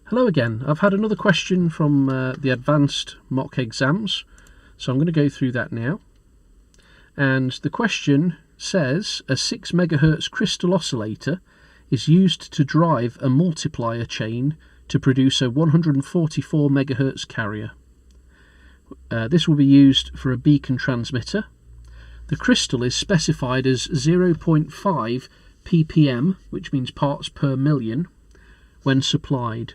Hello again. I've had another question from the advanced mock exams, so I'm going to go through that now. And the question says, a 6 MHz crystal oscillator is used to drive a multiplier chain to produce a 144 MHz carrier. This will be used for a beacon transmitter. The crystal is specified as 0.5 ppm, which means parts per million, when supplied.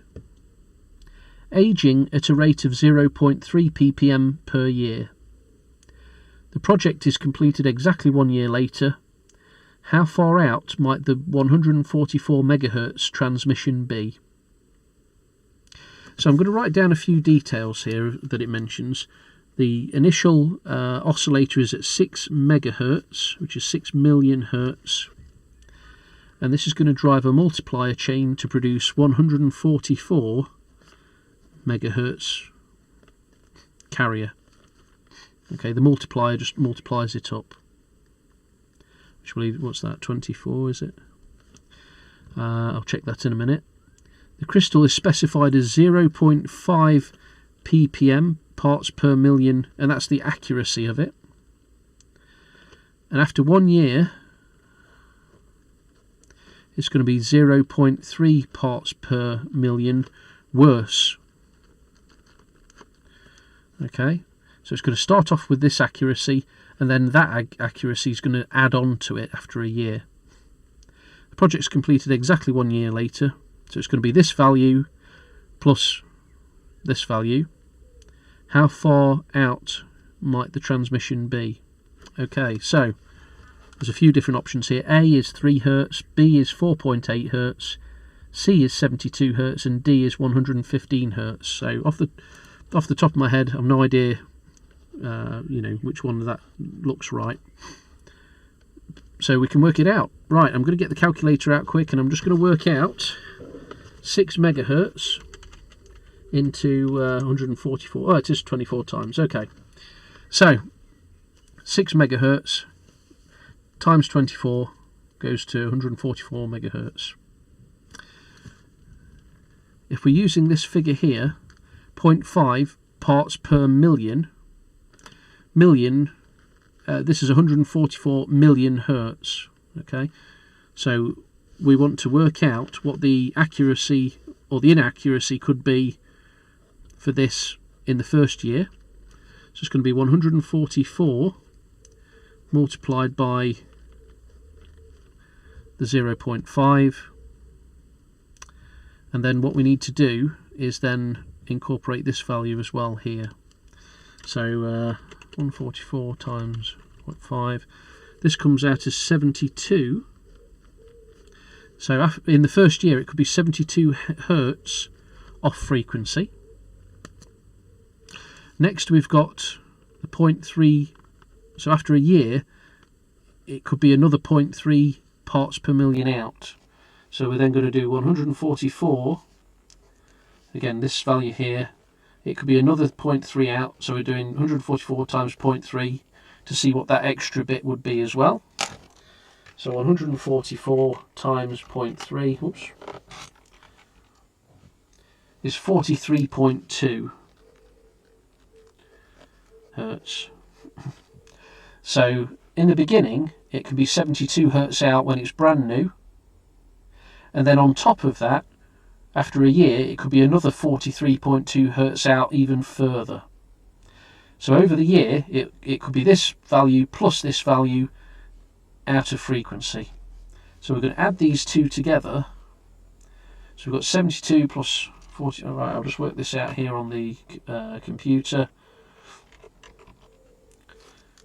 Aging at a rate of 0.3 ppm per year. The project is completed exactly 1 year later. How far out might the 144 MHz transmission be? So I'm going to write down a few details here that it mentions. The initial oscillator is at 6 MHz, which is 6 million hertz. And this is going to drive a multiplier chain to produce 144 MHz carrier. Okay, the multiplier just multiplies it up. Which I believe, what's that, 24 is it? I'll check that in a minute. The crystal is specified as 0.5 ppm, parts per million, and that's the accuracy of it. And after 1 year, it's going to be 0.3 parts per million worse. Okay, so it's going to start off with this accuracy, and then that accuracy is going to add on to it after a year. The project's completed exactly 1 year later, so it's going to be this value plus this value. How far out might the transmission be? Okay, so there's a few different options here. A is 3 Hz, B is 4.8 Hz, C is 72 Hz, and D is 115 Hz. So off the top of my head, I've no idea, which one of that looks right. So we can work it out. Right, I'm going to get the calculator out quick, and I'm just going to work out 6 MHz into 144. Oh, it is 24 times. Okay, so 6 MHz times 24 goes to 144 MHz. If we're using this figure here, 0.5 parts per million, this is 144 million hertz. Okay, so we want to work out what the accuracy or the inaccuracy could be for this in the first year. So it's going to be 144 multiplied by the 0.5, and then what we need to do is then incorporate this value as well here. So 144 times 0.5, this comes out as 72. So in the first year it could be 72 hertz off frequency. Next we've got the 0.3, so after a year it could be another 0.3 parts per million out. So we're then going to do 144, again this value here, it could be another 0.3 out, so we're doing 144 times 0.3 to see what that extra bit would be as well. So 144 times 0.3, oops, is 43.2 hertz. So in the beginning it can be 72 hertz out when it's brand new, and then on top of that, after a year, it could be another 43.2 hertz out even further. So over the year, it could be this value plus this value out of frequency. So we're going to add these two together. So we've got 72 plus 40. All right, I'll just work this out here on the computer.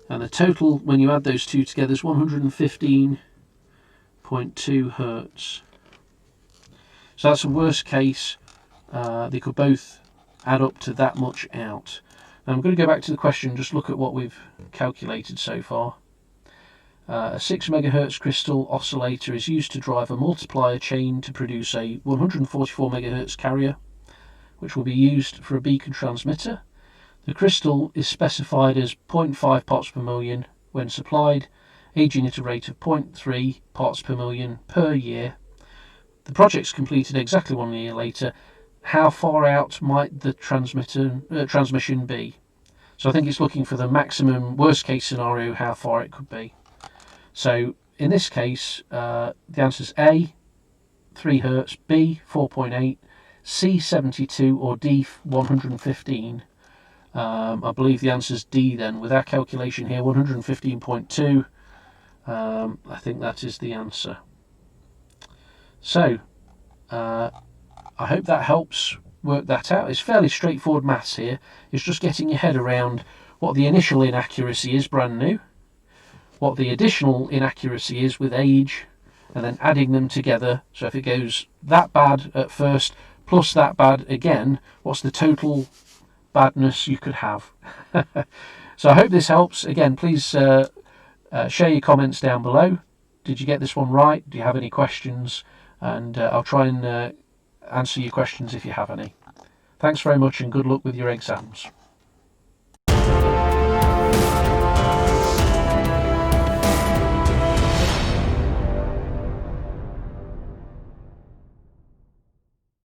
And the total, when you add those two together, is 115.2 hertz. So that's a worst case. They could both add up to that much out. Now I'm going to go back to the question, just look at what we've calculated so far. A 6 MHz crystal oscillator is used to drive a multiplier chain to produce a 144 MHz carrier, which will be used for a beacon transmitter. The crystal is specified as 0.5 parts per million when supplied, aging at a rate of 0.3 parts per million per year. The project's completed exactly 1 year later. how far out might the transmission be. So I think it's looking for the maximum worst case scenario, how far it could be. So in this case, the answer is A, 3 Hz, B, 4.8, C, 72, or D, 115. I believe the answer is D then. With our calculation here, 115.2. I think that is the answer. So, I hope that helps work that out. It's fairly straightforward maths here. It's just getting your head around what the initial inaccuracy is brand new, what the additional inaccuracy is with age, and then adding them together. So if it goes that bad at first plus that bad again, what's the total badness you could have? So I hope this helps. Again, please share your comments down below. Did you get this one right? Do you have any questions? And I'll try and answer your questions if you have any. Thanks very much and good luck with your exams.